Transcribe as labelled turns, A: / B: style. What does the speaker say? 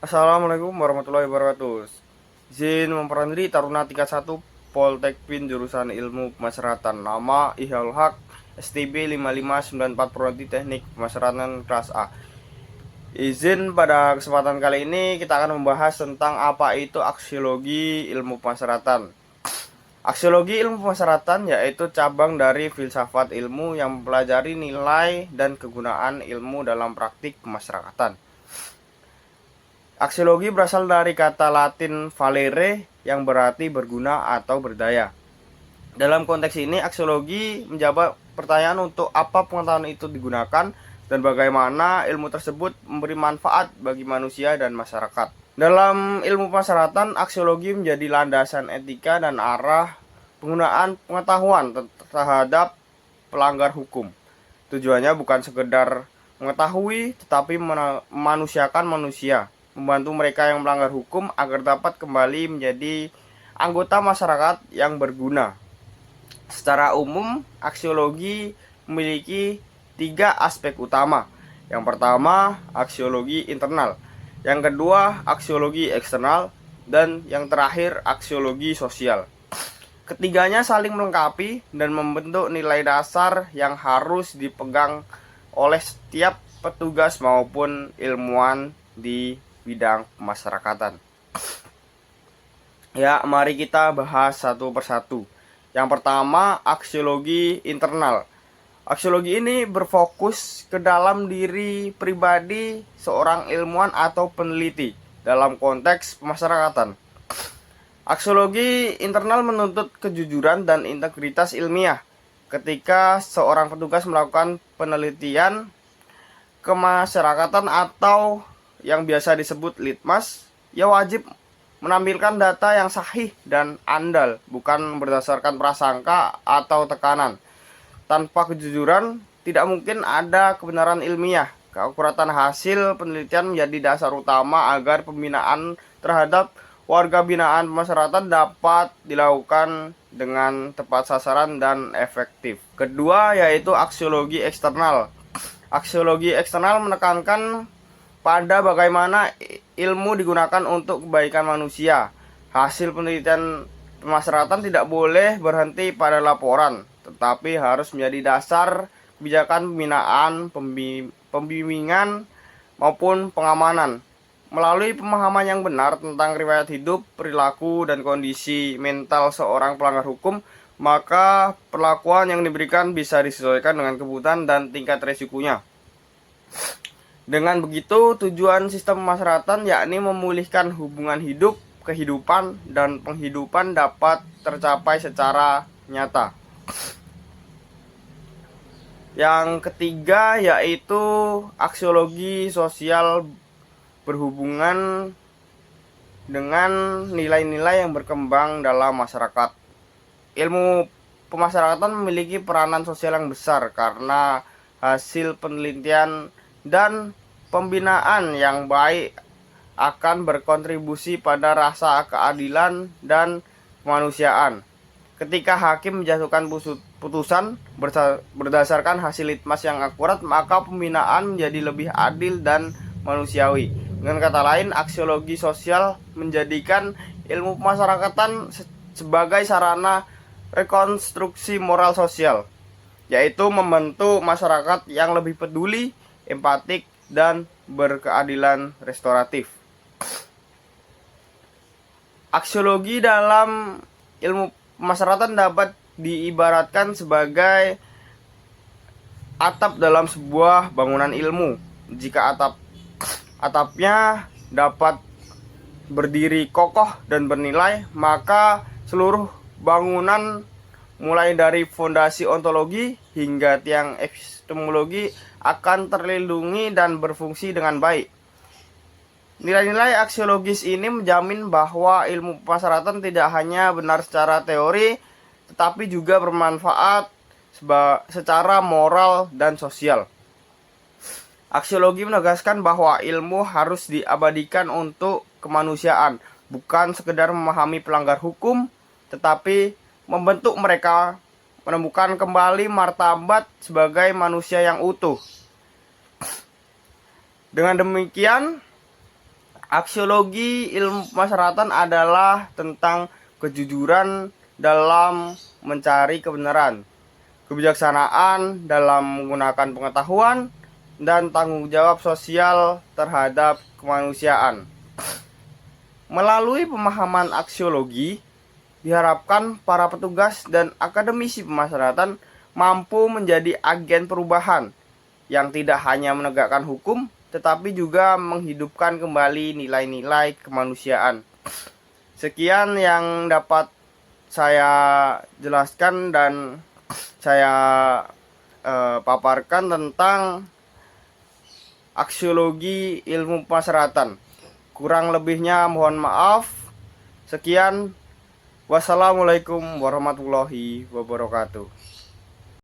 A: Assalamualaikum warahmatullahi wabarakatuh. Izin memperkenalkan diri Taruna 31 Poltekpin jurusan Ilmu Pemasyarakatan. Nama Ihyal Haq, STB 5594 Prodi Teknik Pemasyarakatan kelas A. Izin pada kesempatan kali ini kita akan membahas tentang apa itu aksiologi ilmu pemasyarakatan. Aksiologi ilmu pemasyarakatan yaitu cabang dari filsafat ilmu yang mempelajari nilai dan kegunaan ilmu dalam praktik pemasyarakatan. Aksiologi berasal dari kata Latin valere yang berarti berguna atau berdaya. Dalam konteks ini, aksiologi menjawab pertanyaan untuk apa pengetahuan itu digunakan dan bagaimana ilmu tersebut memberi manfaat bagi manusia dan masyarakat. Dalam ilmu pemasyarakatan, aksiologi menjadi landasan etika dan arah penggunaan pengetahuan terhadap pelanggar hukum. Tujuannya bukan sekedar mengetahui, tetapi memanusiakan manusia, membantu mereka yang melanggar hukum agar dapat kembali menjadi anggota masyarakat yang berguna. Secara umum, aksiologi memiliki 3 aspek utama. Yang pertama, aksiologi internal. Yang kedua, aksiologi eksternal. Dan yang terakhir, aksiologi sosial. Ketiganya saling melengkapi dan membentuk nilai dasar yang harus dipegang oleh setiap petugas maupun ilmuwan di bidang pemasyarakatan. Ya, mari kita bahas satu persatu. Yang pertama, aksiologi internal. Aksiologi ini berfokus ke dalam diri pribadi seorang ilmuwan atau peneliti dalam konteks pemasyarakatan. Aksiologi internal menuntut kejujuran dan integritas ilmiah. Ketika seorang petugas melakukan penelitian kemasyarakatan atau yang biasa disebut litmas, ia wajib menampilkan data yang sahih dan andal, bukan berdasarkan prasangka atau tekanan. Tanpa kejujuran, tidak mungkin ada kebenaran ilmiah. Keakuratan hasil penelitian menjadi dasar utama agar pembinaan terhadap warga binaan pemasyarakatan dapat dilakukan dengan tepat sasaran dan efektif. Kedua, yaitu aksiologi eksternal. Aksiologi eksternal menekankan pada bagaimana ilmu digunakan untuk kebaikan manusia. Hasil penelitian pemasyarakatan tidak boleh berhenti pada laporan, tetapi harus menjadi dasar kebijakan pembinaan, pembimbingan, maupun pengamanan. Melalui pemahaman yang benar tentang riwayat hidup, perilaku, dan kondisi mental seorang pelanggar hukum, maka perlakuan yang diberikan bisa disesuaikan dengan kebutuhan dan tingkat resikonya. Dengan begitu, tujuan sistem pemasyarakatan yakni memulihkan hubungan hidup, kehidupan, dan penghidupan dapat tercapai secara nyata. Yang ketiga yaitu aksiologi sosial berhubungan dengan nilai-nilai yang berkembang dalam masyarakat. Ilmu pemasyarakatan memiliki peranan sosial yang besar karena hasil penelitian dan pembinaan yang baik akan berkontribusi pada rasa keadilan dan kemanusiaan. Ketika hakim menjatuhkan putusan berdasarkan hasil litmas yang akurat, maka pembinaan menjadi lebih adil dan manusiawi. Dengan kata lain, aksiologi sosial menjadikan ilmu pemasyarakatan sebagai sarana rekonstruksi moral sosial, yaitu membentuk masyarakat yang lebih peduli, empatik, dan berkeadilan restoratif. Aksiologi dalam ilmu pemasyarakatan dapat diibaratkan sebagai atap dalam sebuah bangunan ilmu. Jika atapnya dapat berdiri kokoh dan bernilai, maka seluruh bangunan mulai dari fondasi ontologi hingga tiang epistemologi akan terlindungi dan berfungsi dengan baik. Nilai-nilai aksiologis ini menjamin bahwa ilmu pemasyarakatan tidak hanya benar secara teori, tetapi juga bermanfaat secara moral dan sosial. Aksiologi menegaskan bahwa ilmu harus diabadikan untuk kemanusiaan, bukan sekedar memahami pelanggar hukum, tetapi membentuk mereka menemukan kembali martabat sebagai manusia yang utuh. Dengan demikian, Aksiologi ilmu pemasyarakatan adalah tentang kejujuran dalam mencari kebenaran, kebijaksanaan dalam menggunakan pengetahuan, dan tanggung jawab sosial terhadap kemanusiaan. Melalui pemahaman aksiologi, diharapkan para petugas dan akademisi pemasyarakatan mampu menjadi agen perubahan yang tidak hanya menegakkan hukum, tetapi juga menghidupkan kembali nilai-nilai kemanusiaan. Sekian yang dapat saya jelaskan dan saya paparkan tentang aksiologi ilmu pemasyarakatan. Kurang lebihnya mohon maaf. Sekian. Wassalamualaikum warahmatullahi wabarakatuh.